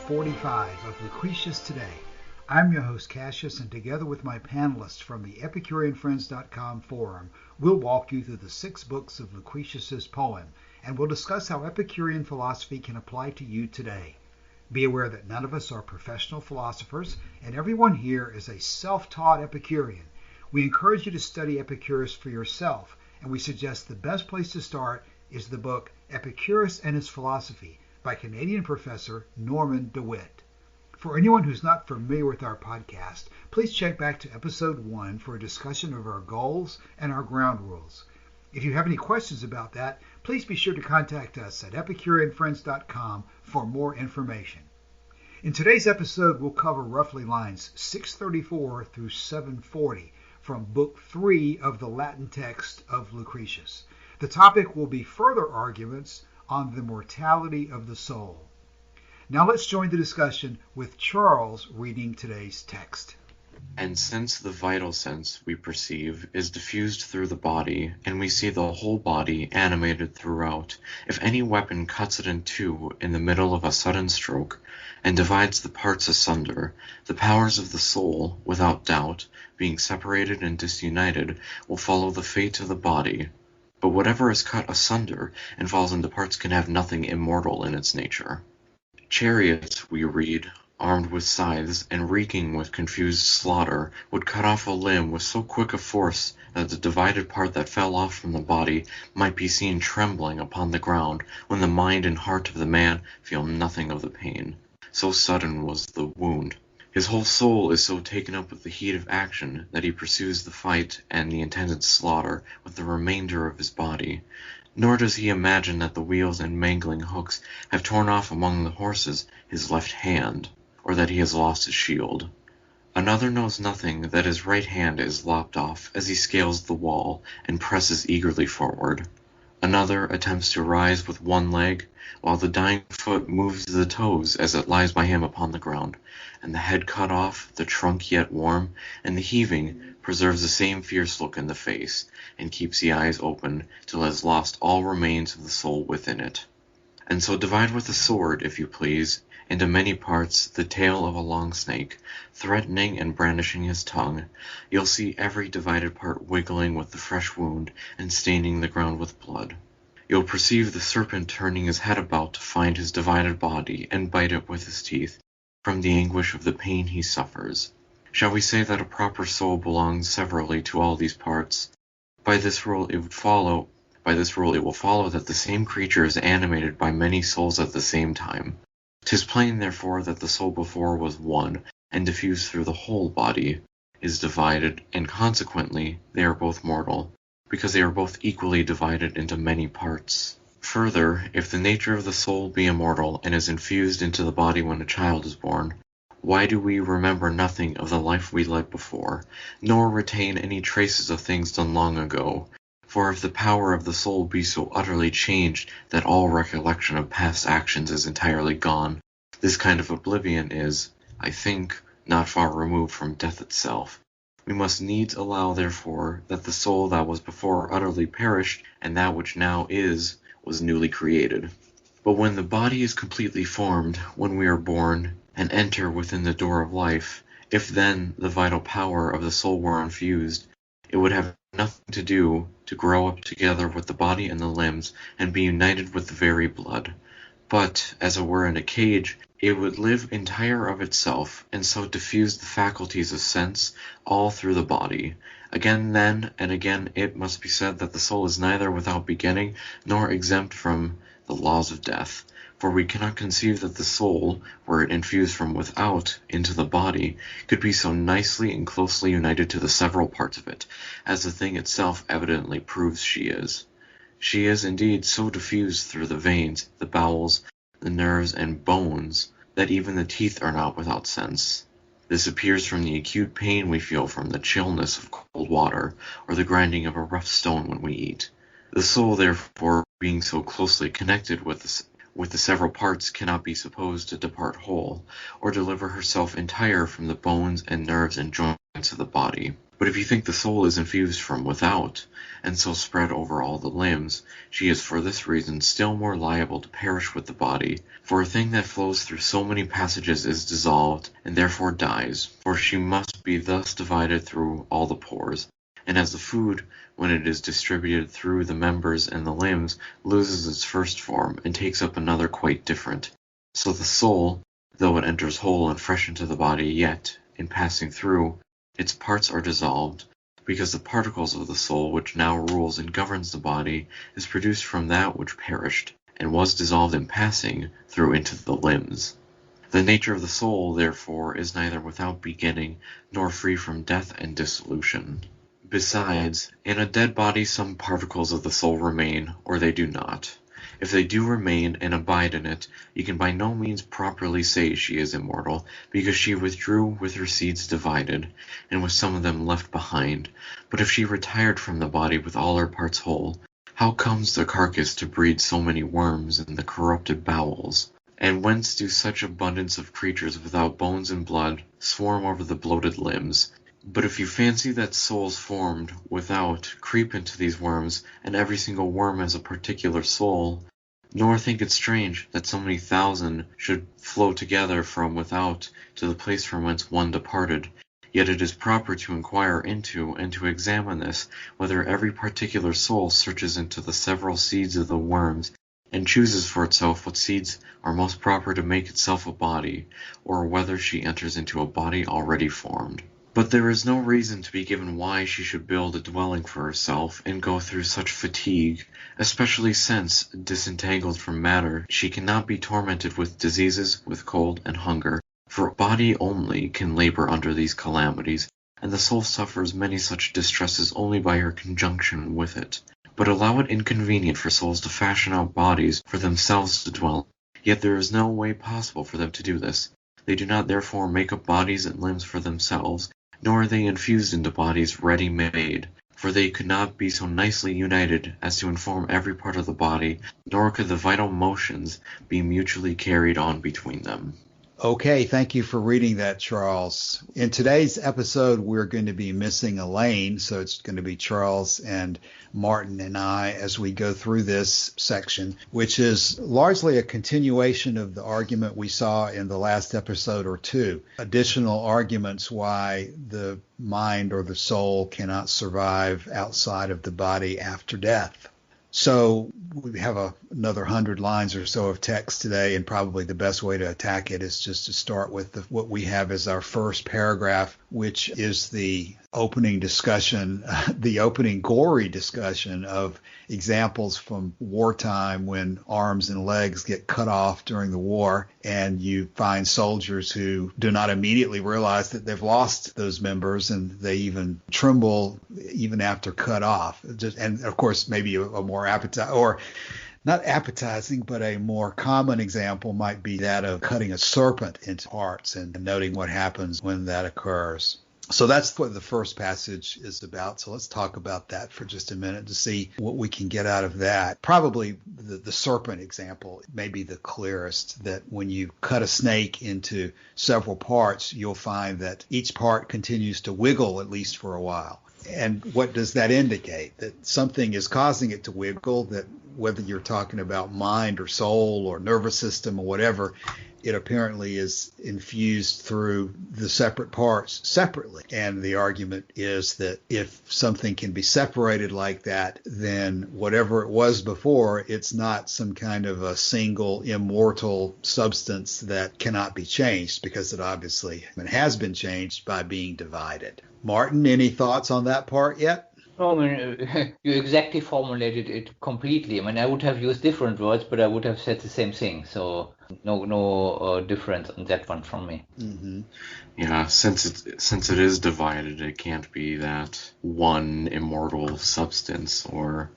45 of Lucretius Today. I'm your host Cassius, and together with my panelists from the EpicureanFriends.com forum, we'll walk you through the 6 books of Lucretius's poem, and we'll discuss how Epicurean philosophy can apply to you today. Be aware that none of us are professional philosophers, and everyone here is a self-taught Epicurean. We encourage you to study Epicurus for yourself, and we suggest the best place to start is the book Epicurus and His Philosophy by Canadian professor Norman DeWitt. For anyone who's not familiar with our podcast, please check back to episode 1 for a discussion of our goals and our ground rules. If you have any questions about that, please be sure to contact us at EpicureanFriends.com for more information. In today's episode, we'll cover roughly lines 634 through 740 from Book 3 of the Latin text of Lucretius. The topic will be further arguments on the mortality of the soul. Now let's join the discussion with Charles reading today's text. And since the vital sense, we perceive, is diffused through the body, and we see the whole body animated throughout, if any weapon cuts it in two in the middle of a sudden stroke, and divides the parts asunder, the powers of the soul, without doubt, being separated and disunited, will follow the fate of the body. But whatever is cut asunder and falls into parts can have nothing immortal in its nature. Chariots, we read, armed with scythes and reeking with confused slaughter, would cut off a limb with so quick a force that the divided part that fell off from the body might be seen trembling upon the ground, when the mind and heart of the man feel nothing of the pain. So sudden was the wound. His whole soul is so taken up with the heat of action that he pursues the fight and the intended slaughter with the remainder of his body. Nor does he imagine that the wheels and mangling hooks have torn off among the horses his left hand, or that he has lost his shield. Another knows nothing that his right hand is lopped off as he scales the wall and presses eagerly forward. Another attempts to rise with one leg, while the dying foot moves the toes as it lies by him upon the ground, and the head cut off, the trunk yet warm, and the heaving preserves the same fierce look in the face, and keeps the eyes open till it has lost all remains of the soul within it. And so divide with a sword, if you please, into many parts the tail of a long snake, threatening and brandishing his tongue. You'll see every divided part wiggling with the fresh wound and staining the ground with blood. You'll perceive the serpent turning his head about to find his divided body and bite it with his teeth, from the anguish of the pain he suffers. Shall we say that a proper soul belongs severally to all these parts? By this rule it will follow that the same creature is animated by many souls at the same time. 'Tis plain, therefore, that the soul before was one, and diffused through the whole body, is divided, and consequently they are both mortal, because they are both equally divided into many parts. Further, if the nature of the soul be immortal, and is infused into the body when a child is born, why do we remember nothing of the life we led before, nor retain any traces of things done long ago? For if the power of the soul be so utterly changed that all recollection of past actions is entirely gone, this kind of oblivion is, I think, not far removed from death itself. We must needs allow, therefore, that the soul that was before utterly perished, and that which now is, was newly created. But when the body is completely formed, when we are born, and enter within the door of life, if then the vital power of the soul were infused, it would have nothing to do to grow up together with the body and the limbs, and be united with the very blood. But, as it were in a cage, it would live entire of itself, and so diffuse the faculties of sense all through the body. Again then, and again it must be said that the soul is neither without beginning, nor exempt from the laws of death. For we cannot conceive that the soul, were it infused from without into the body, could be so nicely and closely united to the several parts of it, as the thing itself evidently proves she is. She is indeed so diffused through the veins, the bowels, the nerves, and bones, that even the teeth are not without sense. This appears from the acute pain we feel from the chillness of cold water, or the grinding of a rough stone when we eat. The soul, therefore, being so closely connected with the several parts, cannot be supposed to depart whole, or deliver herself entire from the bones and nerves and joints into the body. But if you think the soul is infused from without, and so spread over all the limbs, she is for this reason still more liable to perish with the body. For a thing that flows through so many passages is dissolved, and therefore dies, for she must be thus divided through all the pores. And as the food, when it is distributed through the members and the limbs, loses its first form, and takes up another quite different, so the soul, though it enters whole and fresh into the body, yet, in passing through, its parts are dissolved, because the particles of the soul which now rules and governs the body is produced from that which perished, and was dissolved in passing through into the limbs. The nature of the soul, therefore, is neither without beginning, nor free from death and dissolution. Besides, in a dead body some particles of the soul remain, or they do not. If they do remain and abide in it, you can by no means properly say she is immortal, because she withdrew with her seeds divided, and with some of them left behind. But if she retired from the body with all her parts whole, how comes the carcass to breed so many worms in the corrupted bowels? And whence do such abundance of creatures without bones and blood swarm over the bloated limbs? But if you fancy that souls formed without creep into these worms, and every single worm has a particular soul, nor think it strange that so many thousand should flow together from without to the place from whence one departed, yet it is proper to inquire into and to examine this, whether every particular soul searches into the several seeds of the worms, and chooses for itself what seeds are most proper to make itself a body, or whether she enters into a body already formed. But there is no reason to be given why she should build a dwelling for herself and go through such fatigue, especially since, disentangled from matter, she cannot be tormented with diseases, with cold and hunger. For body only can labor under these calamities, and the soul suffers many such distresses only by her conjunction with it. But allow it inconvenient for souls to fashion out bodies for themselves to dwell, yet there is no way possible for them to do this. They do not therefore make up bodies and limbs for themselves, nor are they infused into bodies ready-made, for they could not be so nicely united as to inform every part of the body, nor could the vital motions be mutually carried on between them. Okay, thank you for reading that, Charles. In today's episode, we're going to be missing Elaine, so it's going to be Charles and Martin and I as we go through this section, which is largely a continuation of the argument we saw in the last episode or two. Additional arguments why the mind or the soul cannot survive outside of the body after death. So we have another 100 lines or so of text today, and probably the best way to attack it is just to start with what we have as our first paragraph, which is the opening discussion, the opening gory discussion of examples from wartime when arms and legs get cut off during the war, and you find soldiers who do not immediately realize that they've lost those members, and they even tremble even after cut off. And of course, maybe a more not appetizing, but a more common example might be that of cutting a serpent into parts and noting what happens when that occurs. So that's what the first passage is about. So let's talk about that for just a minute to see what we can get out of that. Probably the serpent example may be the clearest, that when you cut a snake into several parts, you'll find that each part continues to wiggle at least for a while. And what does that indicate? That something is causing it to wiggle, that whether you're talking about mind or soul or nervous system or whatever, it apparently is infused through the separate parts separately. And the argument is that if something can be separated like that, then whatever it was before, it's not some kind of a single immortal substance that cannot be changed, because it obviously has been changed by being divided. Martin, any thoughts on that part yet? No, I mean, you exactly formulated it completely. I mean, I would have used different words, but I would have said the same thing. So no difference on that one from me. Mm-hmm. Yeah, since it is divided, it can't be that one immortal substance. Or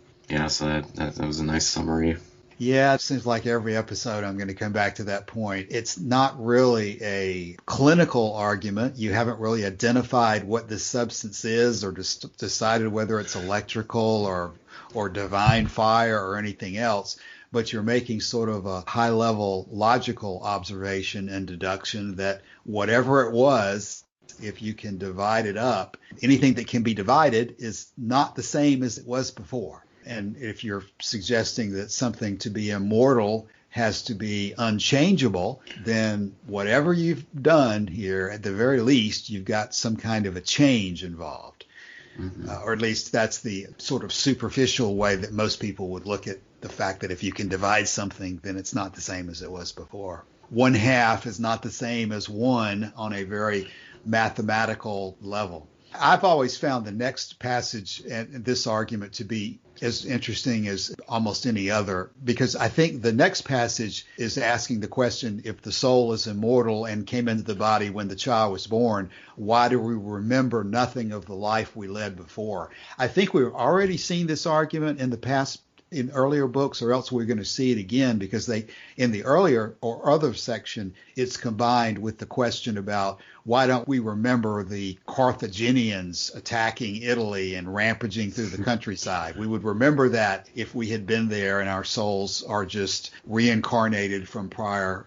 so that was a nice summary. Yeah, it seems like every episode I'm going to come back to that point. It's not really a clinical argument. You haven't really identified what this substance is, or just decided whether it's electrical or divine fire or anything else. But you're making sort of a high-level logical observation and deduction that whatever it was If you can divide it up, anything that can be divided is not the same as it was before. And if you're suggesting that something to be immortal has to be unchangeable, then whatever you've done here, at the very least, you've got some kind of a change involved. Or at least that's the sort of superficial way that most people would look at the fact that if you can divide something, then it's not the same as it was before. 1/2 is not the same as 1 on a very mathematical level. I've always found the next passage and this argument to be as interesting as almost any other, because I think the next passage is asking the question, if the soul is immortal and came into the body when the child was born, why do we remember nothing of the life we led before? I think we've already seen this argument in the past in earlier books, or else we're going to see it again, because they, in the earlier or other section, it's combined with the question about why don't we remember the Carthaginians attacking Italy and rampaging through the countryside? We would remember that if we had been there, and our souls are just reincarnated from prior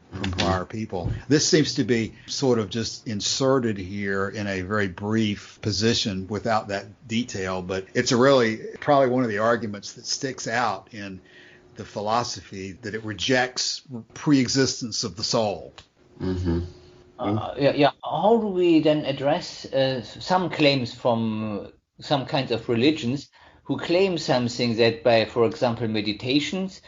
people. This seems to be sort of just inserted here in a very brief position without that detail, but it's probably one of the arguments that sticks out in the philosophy, that it rejects pre-existence of the soul. How do we then address some claims from some kinds of religions who claim something that by, for example, meditations,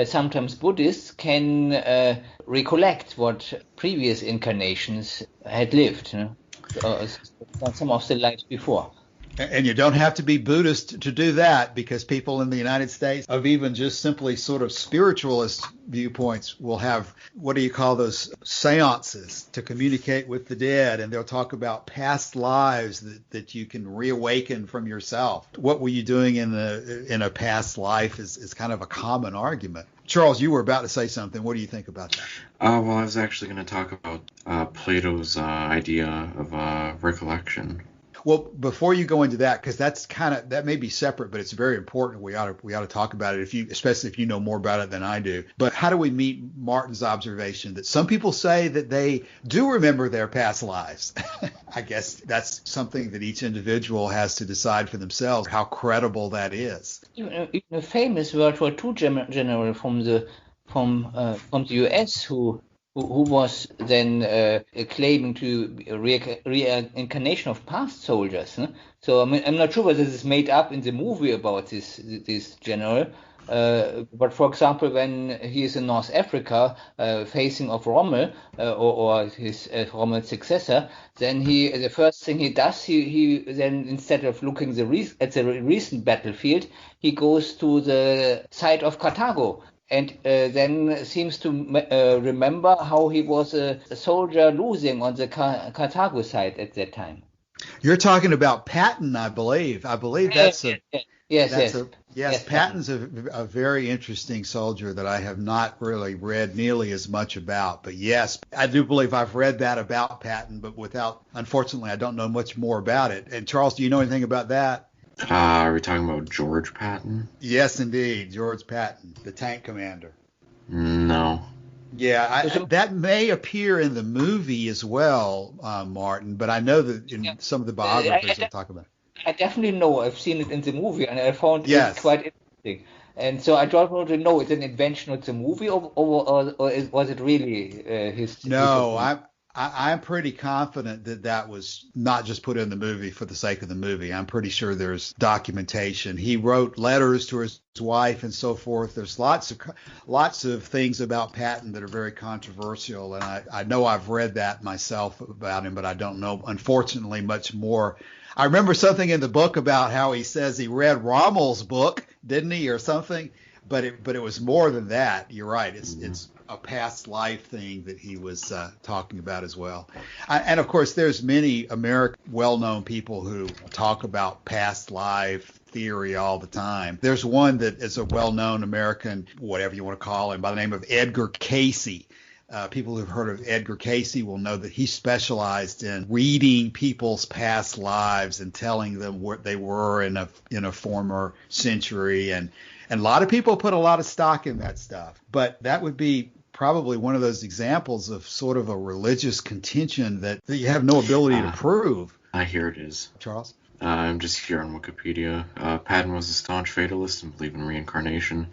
sometimes Buddhists can recollect what previous incarnations had lived, some of the lives before? And you don't have to be Buddhist to do that, because people in the United States of even just simply sort of spiritualist viewpoints will have, what do you call those, seances to communicate with the dead. And they'll talk about past lives that you can reawaken from yourself. What were you doing in a past life is kind of a common argument. Charles, you were about to say something. What do you think about that? Well, I was actually going to talk about Plato's idea of recollection. Well, before you go into that, because that may be separate, but it's very important. We ought to talk about it, especially if you know more about it than I do. But how do we meet Martin's observation that some people say that they do remember their past lives? I guess that's something that each individual has to decide for themselves how credible that is. Even a famous World War II general from the US who was then claiming to reincarnation of past soldiers. So I'm not sure whether this is made up in the movie about this general. But for example, when he is in North Africa facing off Rommel or his Rommel's successor, then the first thing he does, he then, instead of looking at the recent battlefield, he goes to the site of Carthago. And then seems to remember how he was a soldier losing on the Carthago side at that time. You're talking about Patton, I believe. I believe that's Yes, Patton's a very interesting soldier that I have not really read nearly as much about. But yes, I do believe I've read that about Patton, but unfortunately, I don't know much more about it. And Charles, do you know anything about that? Are we talking about George Patton? Yes, indeed. George Patton, the tank commander. No. Yeah, that may appear in the movie as well, Martin, but I know that in some of the biographers will talk about it. I definitely know. I've seen it in the movie, and I found it quite interesting. And so I don't want to know, it's an invention of the movie, or was it really his... No, I'm pretty confident that was not just put in the movie for the sake of the movie. I'm pretty sure there's documentation. He wrote letters to his wife and so forth. There's lots of things about Patton that are very controversial, and I know I've read that myself about him, but I don't know, unfortunately, much more. I remember something in the book about how he says he read Rommel's book, didn't he, or something? But it was more than that. You're right. It's a past life thing that he was talking about as well. And of course, there's many American well-known people who talk about past life theory all the time. There's one that is a well-known American, whatever you want to call him, by the name of Edgar Cayce. People who've heard of Edgar Cayce will know that he specialized in reading people's past lives and telling them what they were in a former century. And a lot of people put a lot of stock in that stuff. But that would be probably one of those examples of sort of a religious contention that you have no ability to prove. Here it is. Charles? I'm just here on Wikipedia. Patton was a staunch fatalist and believed in reincarnation.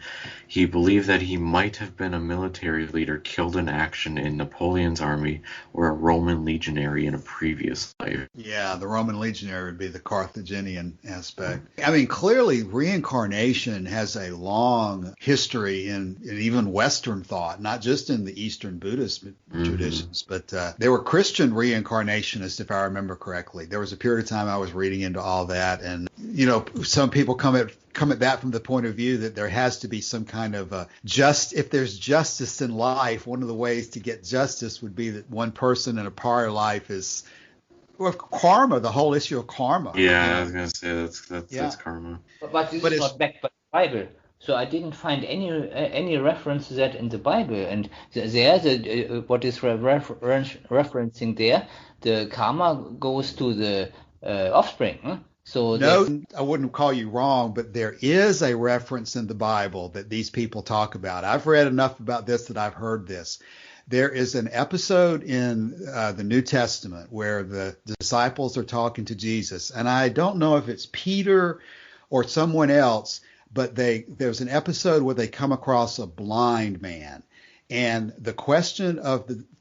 He believed that he might have been a military leader killed in action in Napoleon's army or a Roman legionary in a previous life. Yeah, the Roman legionary would be the Carthaginian aspect. I mean, clearly reincarnation has a long history in even Western thought, not just in the Eastern Buddhist traditions, but there were Christian reincarnationists, if I remember correctly. There was a period of time I was reading into all that, and some people come at that from the point of view that there has to be some kind of if there's justice in life, one of the ways to get justice would be that one person in a prior life is karma, the whole issue of karma. Yeah, I was gonna say that's karma. But this is not backed by the Bible. So I didn't find any reference to that in the Bible, and what is referencing there, the karma goes to the offspring. Huh? So no, I wouldn't call you wrong, but there is a reference in the Bible that these people talk about. I've read enough about this that I've heard this. There is an episode in the New Testament where the disciples are talking to Jesus, and I don't know if it's Peter or someone else, but there's an episode where they come across a blind man, and the question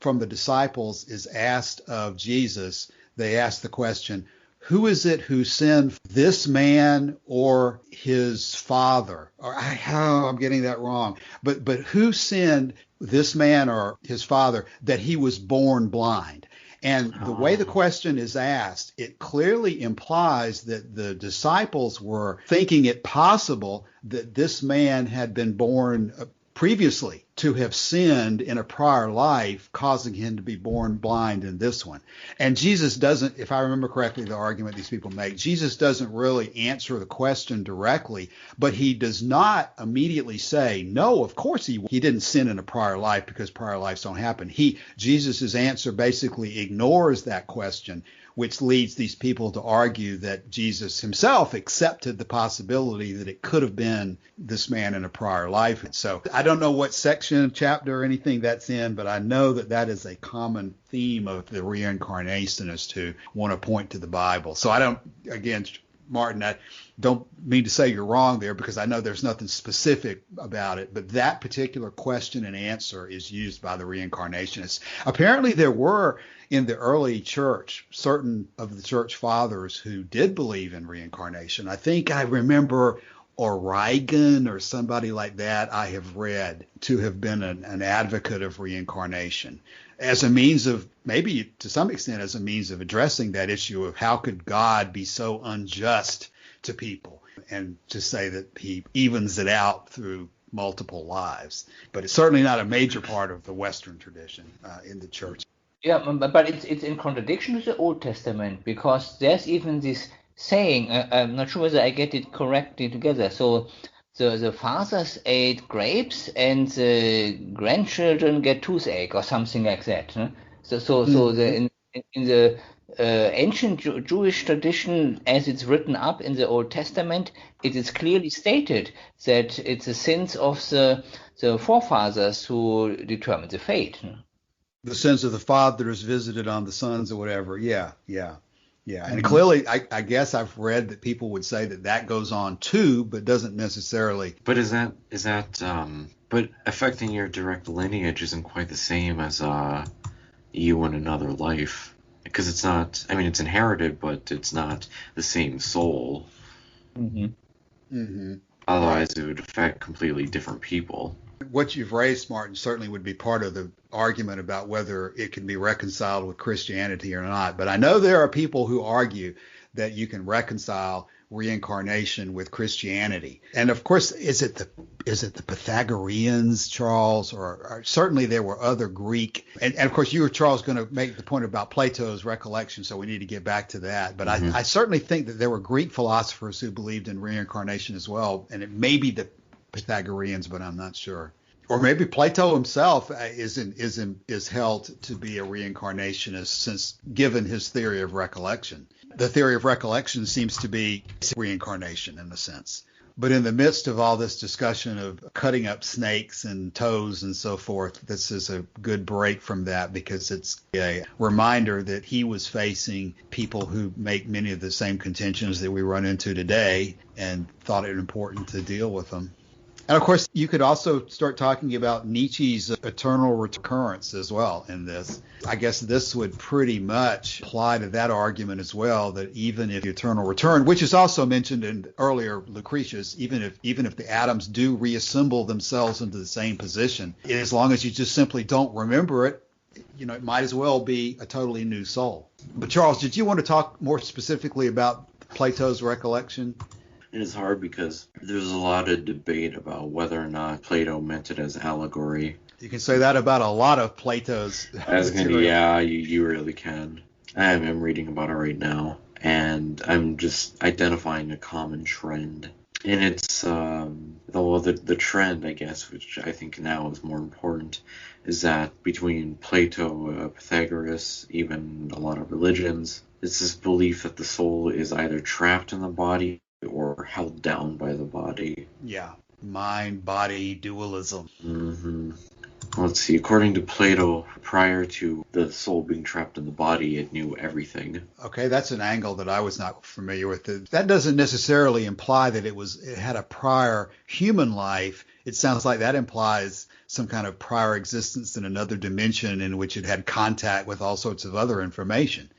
from the disciples is asked of Jesus. They ask the question, who is it who sinned, this man or his father? I'm getting that wrong. But who sinned, this man or his father, that he was born blind? And the way the question is asked, it clearly implies that the disciples were thinking it possible that this man had been born previously to have sinned in a prior life, causing him to be born blind in this one. And Jesus doesn't, if I remember correctly, the argument these people make, Jesus doesn't really answer the question directly, but he does not immediately say, no, of course he didn't sin in a prior life because prior lives don't happen. Jesus's answer basically ignores that question, which leads these people to argue that Jesus himself accepted the possibility that it could have been this man in a prior life. And so I don't know what section, chapter, or anything that's in, but I know that is a common theme of the reincarnationists who want to point to the Bible. So I don't, again, Martin, I don't mean to say you're wrong there because I know there's nothing specific about it, but that particular question and answer is used by the reincarnationists. Apparently there were in the early church certain of the church fathers who did believe in reincarnation. I think I remember Origen or somebody like that I have read to have been an advocate of reincarnation as a means of, maybe to some extent as a means of addressing that issue of how could God be so unjust to people, and to say that he evens it out through multiple lives. But it's certainly not a major part of the Western tradition in the church. Yeah, but it's in contradiction to the Old Testament, because there's even this saying, I'm not sure whether I get it correctly together. So the fathers ate grapes and the grandchildren get toothache or something like that. Huh? So in the ancient Jewish tradition, as it's written up in the Old Testament, it is clearly stated that it's the sins of the forefathers who determine the fate. The sins of the fathers visited on the sons or whatever. Yeah. And clearly, I guess I've read that people would say that goes on too, but doesn't necessarily. But is that but affecting your direct lineage isn't quite the same as you in another life, because it's not. I mean, it's inherited, but it's not the same soul. Otherwise, it would affect completely different people. What you've raised, Martin, certainly would be part of the argument about whether it can be reconciled with Christianity or not. But I know there are people who argue that you can reconcile reincarnation with Christianity. And of course, is it the Pythagoreans, Charles, or certainly there were other Greek, and of course you were, Charles, going to make the point about Plato's recollection, so we need to get back to that. But I certainly think that there were Greek philosophers who believed in reincarnation as well, and it may be the Pythagoreans, but I'm not sure. Or maybe Plato himself is held to be a reincarnationist, since given his theory of recollection. The theory of recollection seems to be reincarnation in a sense. But in the midst of all this discussion of cutting up snakes and toes and so forth, this is a good break from that because it's a reminder that he was facing people who make many of the same contentions that we run into today and thought it important to deal with them. And of course, you could also start talking about Nietzsche's eternal recurrence as well in this. I guess this would pretty much apply to that argument as well, that even if the eternal return, which is also mentioned in earlier Lucretius, even if the atoms do reassemble themselves into the same position, as long as you just simply don't remember it, it might as well be a totally new soul. But Charles, did you want to talk more specifically about Plato's recollection? It is hard because there's a lot of debate about whether or not Plato meant it as allegory. You can say that about a lot of Plato's material. Yeah, you really can. I'm reading about it right now, and I'm just identifying a common trend. And it's, the trend, I guess, which I think now is more important, is that between Plato, Pythagoras, even a lot of religions, it's this belief that the soul is either trapped in the body or held down by the body. Yeah, mind-body dualism. Mm-hmm. Let's see. According to Plato, prior to the soul being trapped in the body, it knew everything. Okay, that's an angle that I was not familiar with. That doesn't necessarily imply that it had a prior human life. It sounds like that implies some kind of prior existence in another dimension in which it had contact with all sorts of other information.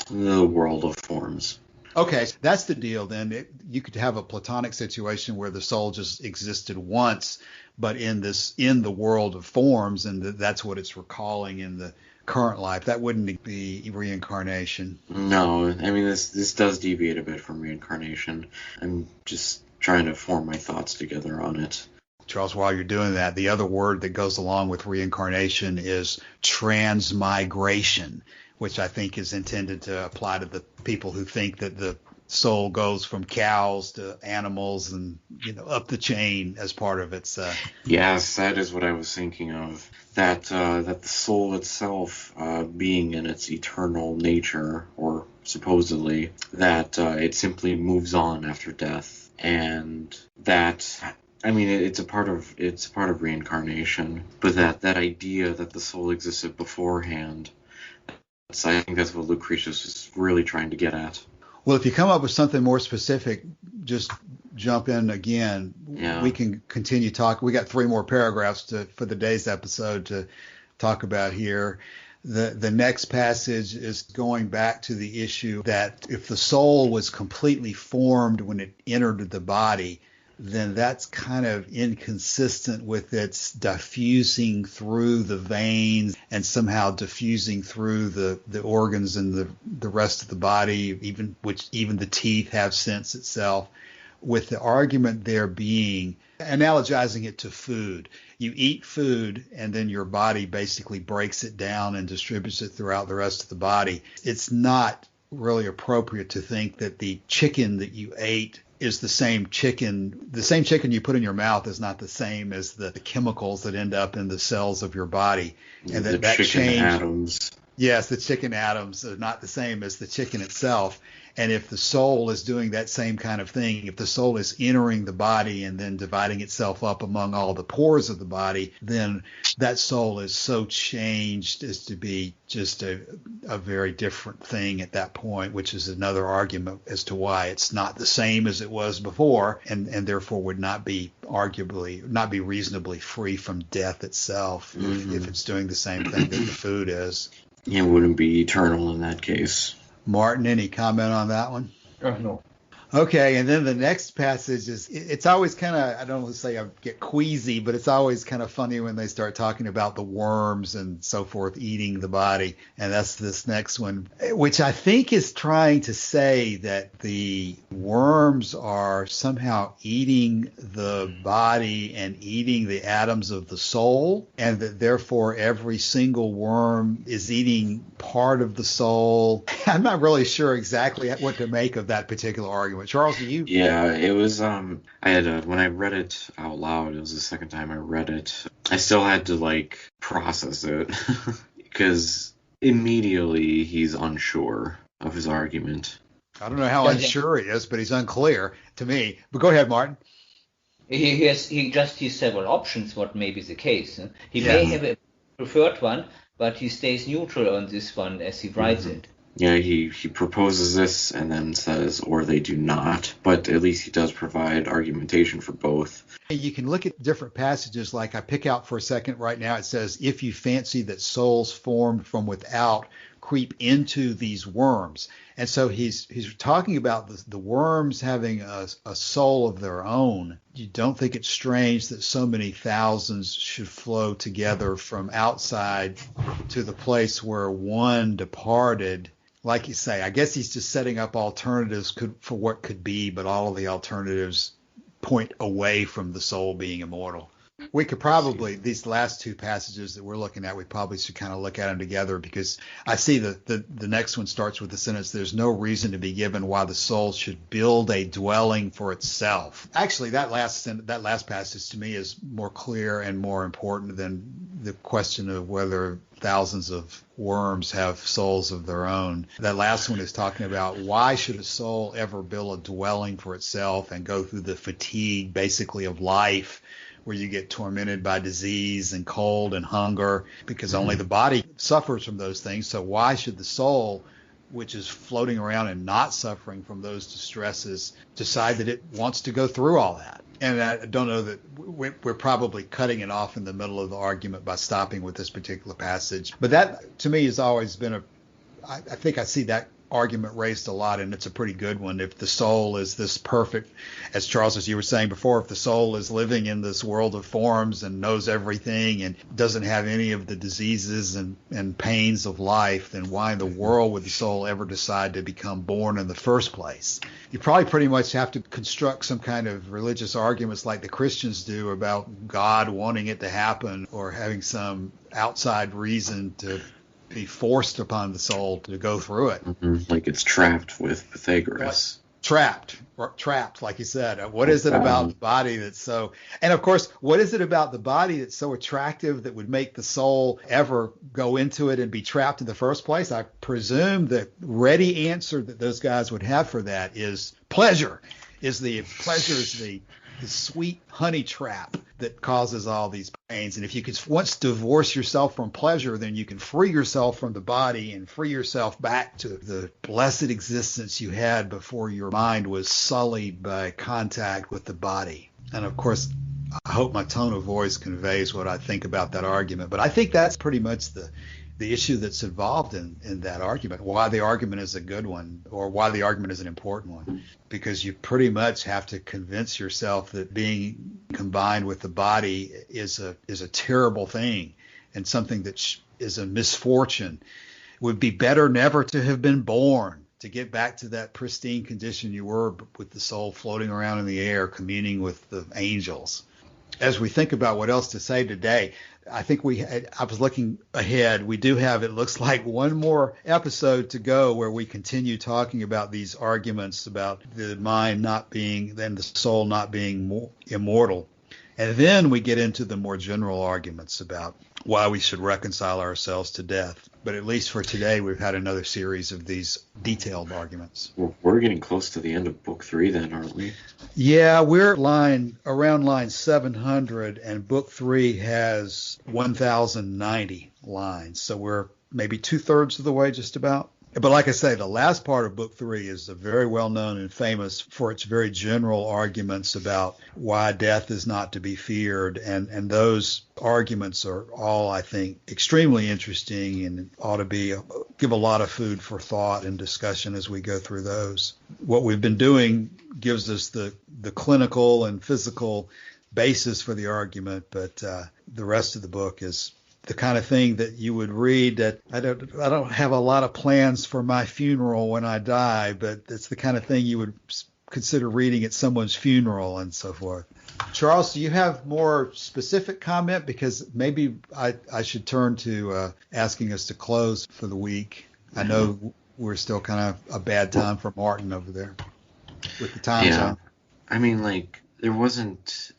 The world of forms. Okay, that's the deal then. You could have a Platonic situation where the soul just existed once, but in the world of forms, and that's what it's recalling in the current life. That wouldn't be reincarnation. No, I mean, this does deviate a bit from reincarnation. I'm just trying to form my thoughts together on it. Charles, while you're doing that, the other word that goes along with reincarnation is transmigration, which I think is intended to apply to the people who think that the soul goes from cows to animals and, up the chain as part of its... Yes, that is what I was thinking of. That the soul itself, being in its eternal nature, or supposedly, that it simply moves on after death. And that... I mean, it's a part of reincarnation, but that idea that the soul existed beforehand... I think that's what Lucretius is really trying to get at. Well, if you come up with something more specific, just jump in again. Yeah. We can continue talking. We got 3 more paragraphs for the day's episode to talk about here. The next passage is going back to the issue that if the soul was completely formed when it entered the body, then that's kind of inconsistent with its diffusing through the veins and somehow diffusing through the organs and the rest of the body, even the teeth have sense itself, with the argument there being, analogizing it to food. You eat food and then your body basically breaks it down and distributes it throughout the rest of the body. It's not really appropriate to think that the chicken that you ate is the same chicken. The same chicken you put in your mouth is not the same as the chemicals that end up in the cells of your body. And the that chicken change, atoms. Yes, the chicken atoms are not the same as the chicken itself. And if the soul is doing that same kind of thing, if the soul is entering the body and then dividing itself up among all the pores of the body, then that soul is so changed as to be just a very different thing at that point, which is another argument as to why it's not the same as it was before, and therefore would not be reasonably free from death itself if it's doing the same thing that the food is. It wouldn't be eternal in that case. Martin, any comment on that one? No. Okay, and then the next passage it's always kind of, I don't want to say I get queasy, but it's always kind of funny when they start talking about the worms and so forth eating the body. And that's this next one, which I think is trying to say that the worms are somehow eating the body and eating the atoms of the soul, and that therefore every single worm is eating part of the soul. I'm not really sure exactly what to make of that particular argument. Charles, do you? Yeah, it was, I had, when I read it out loud, it was the second time I read it, I still had to, process it, because immediately he's unsure of his argument. I don't know how unsure he is, but he's unclear to me. But go ahead, Martin. He sees several options. What may be the case? He may have a preferred one, but he stays neutral on this one as he writes it. Yeah, he proposes this and then says, or they do not, but at least he does provide argumentation for both. You can look at different passages, like I pick out for a second right now, it says, if you fancy that souls formed from without creep into these worms. And so he's talking about the worms having a soul of their own. You don't think it's strange that so many thousands should flow together from outside to the place where one departed. Like you say, I guess he's just setting up alternatives for what could be, but all of the alternatives point away from the soul being immortal. We could probably, these last two passages that we're looking at, we probably should kind of look at them together, because I see the next one starts with the sentence, there's no reason to be given why the soul should build a dwelling for itself. Actually, that last passage to me is more clear and more important than the question of whether thousands of worms have souls of their own. That last one is talking about why should a soul ever build a dwelling for itself and go through the fatigue basically of life, where you get tormented by disease and cold and hunger, because only the body suffers from those things. So why should the soul, which is floating around and not suffering from those distresses, decide that it wants to go through all that? And I don't know that we're probably cutting it off in the middle of the argument by stopping with this particular passage. But that, to me, has always been I think I see that argument raised a lot, and it's a pretty good one. If the soul is this perfect, as Charles, as you were saying before, if the soul is living in this world of forms and knows everything and doesn't have any of the diseases and pains of life, then why in the world would the soul ever decide to become born in the first place? You probably pretty much have to construct some kind of religious arguments like the Christians do about God wanting it to happen, or having some outside reason to be forced upon the soul to go through it. Like it's trapped with Pythagoras. Trapped, like you said. What is it about the body that's so, and of course, what is it about the body that's so attractive that would make the soul ever go into it and be trapped in the first place? I presume the ready answer that those guys would have for that is pleasure. Pleasure is the sweet honey trap that causes all these pains. And if you could once divorce yourself from pleasure, then you can free yourself from the body and free yourself back to the blessed existence you had before your mind was sullied by contact with the body. And of course, I hope my tone of voice conveys what I think about that argument. But I think that's pretty much the issue that's involved in that argument, why the argument is a good one, or why the argument is an important one. Because you pretty much have to convince yourself that being combined with the body is a terrible thing, and something that is a misfortune. It would be better never to have been born, to get back to that pristine condition you were, with the soul floating around in the air, communing with the angels. As we think about what else to say today, I think I was looking ahead. We do have, it looks like, one more episode to go where we continue talking about these arguments about the mind not being, and the soul not being immortal. And then we get into the more general arguments about why we should reconcile ourselves to death. But at least for today, we've had another series of these detailed arguments. We're getting close to the end of book 3 then, aren't we? Yeah, we're around line 700, and book 3 has 1,090 lines. So we're maybe 2/3 of the way, just about. But like I say, the last part of book 3 is very well known and famous for its very general arguments about why death is not to be feared. And those arguments are all, I think, extremely interesting and ought to give a lot of food for thought and discussion as we go through those. What we've been doing gives us the clinical and physical basis for the argument, but the rest of the book is the kind of thing that you would read. That I don't have a lot of plans for my funeral when I die, but it's the kind of thing you would consider reading at someone's funeral and so forth. Charles, do you have more specific comment? Because maybe I should turn to asking us to close for the week. I know we're still kind of a bad time for Martin over there with the time zone. I mean, like, there wasn't,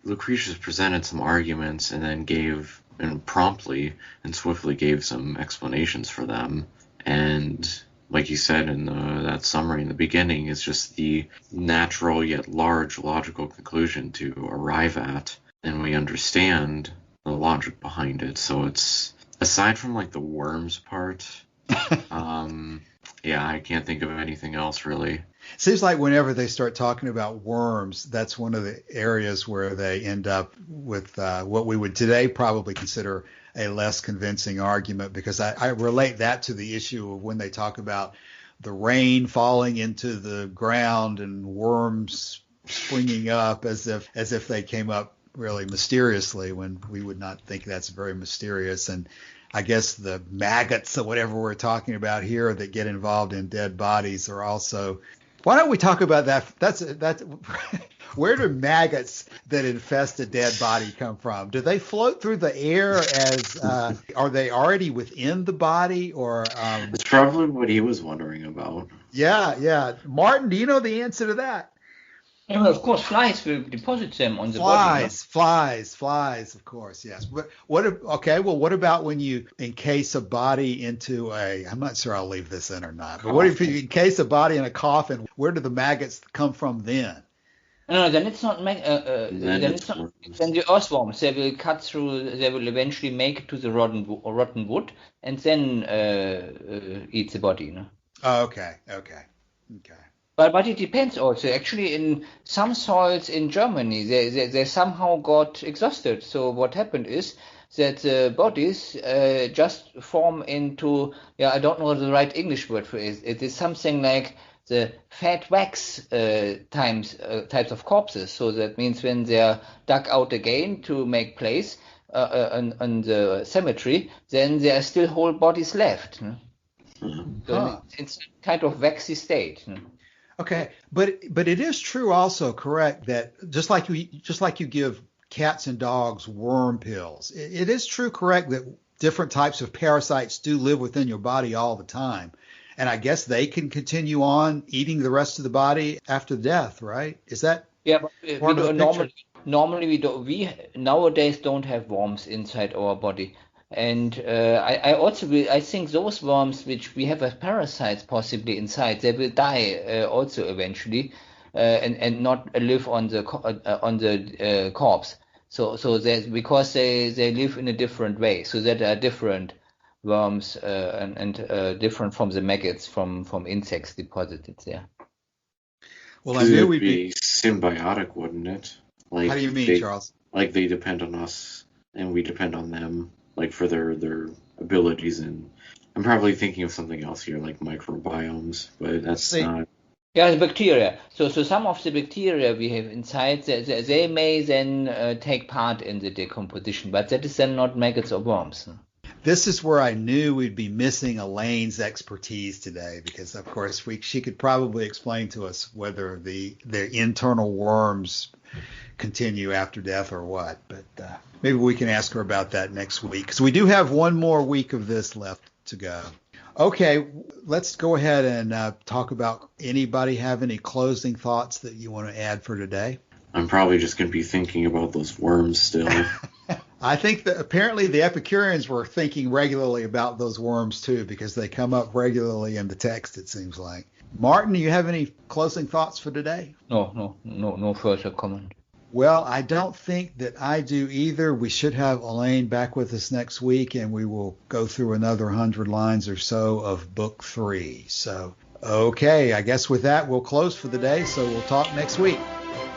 Lucretius presented some arguments and then promptly and swiftly gave some explanations for them. And like you said in that summary in the beginning, is just the natural yet large logical conclusion to arrive at, and we understand the logic behind it. So it's, aside from like the worms part, yeah, I can't think of anything else really. Seems like whenever they start talking about worms, that's one of the areas where they end up with what we would today probably consider a less convincing argument, because I relate that to the issue of when they talk about the rain falling into the ground and worms springing up as if they came up really mysteriously, when we would not think that's very mysterious. And I guess the maggots or whatever we're talking about here that get involved in dead bodies are also. Why don't we talk about that? That's where do maggots that infest a dead body come from? Do they float through the air as are they already within the body, or? It's probably what he was wondering about. Yeah. Martin, do you know the answer to that? Yeah, well, of course, flies will deposit them on the body. Flies, of course, yes. But what about when you encase a body into I'm not sure I'll leave this in or not, but what if you encase a body in a coffin? Where do the maggots come from then? No, then it's not. Then the earthworms, they will cut through. They will eventually make it to the rotten wood, and then eat the body. No? Oh, okay. But it depends also. Actually, in some soils in Germany, they somehow got exhausted. So what happened is that the bodies just form into, I don't know the right English word for it. It is something like the fat wax types of corpses. So that means when they are dug out again to make place on the cemetery, then there are still whole bodies left. So it's a kind of waxy state. Okay, but it is true also, correct, that just like you give cats and dogs worm pills, it is true, correct, that different types of parasites do live within your body all the time, and I guess they can continue on eating the rest of the body after death, right? Is that but part of the picture? Normally we nowadays don't have worms inside our body. And I think those worms which we have as parasites possibly inside, they will die also eventually, and not live on the corpse. So because they live in a different way, so that there are different worms and different from the maggots from insects deposited there. Well, I knew we'd be symbiotic, wouldn't it? How do you mean, Charles? Like they depend on us and we depend on them. Like for their abilities, and I'm probably thinking of something else here, like microbiomes, but that's not. Yeah, the bacteria. So some of the bacteria we have inside, they may then take part in the decomposition, but that is then not maggots or worms. This is where I knew we'd be missing Elaine's expertise today, because of course she could probably explain to us whether the internal worms continue after death or what, but maybe we can ask her about that next week, because we do have one more week of this left to go. Okay, let's go ahead and talk about, anybody have any closing thoughts that you want to add for today? I'm probably just going to be thinking about those worms still. I think that apparently the Epicureans were thinking regularly about those worms too, because they come up regularly in the text, it seems like. Martin, do you have any closing thoughts for today? No further comment. Well, I don't think that I do either. We should have Elaine back with us next week, and we will go through another 100 lines or so of Book 3. So, okay, I guess with that, we'll close for the day, so we'll talk next week.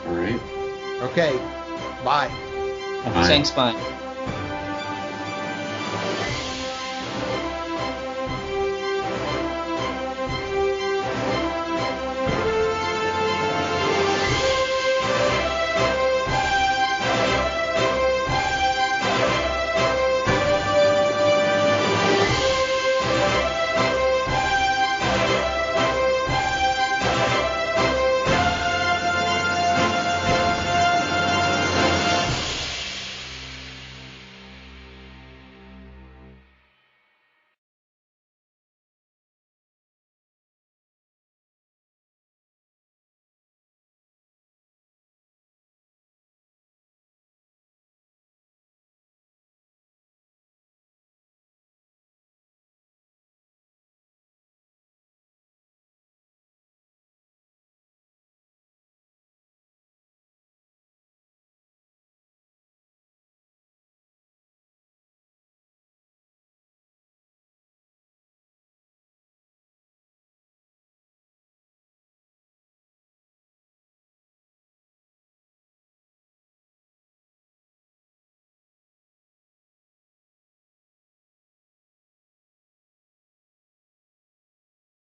All right. Okay, bye. Thanks, bye.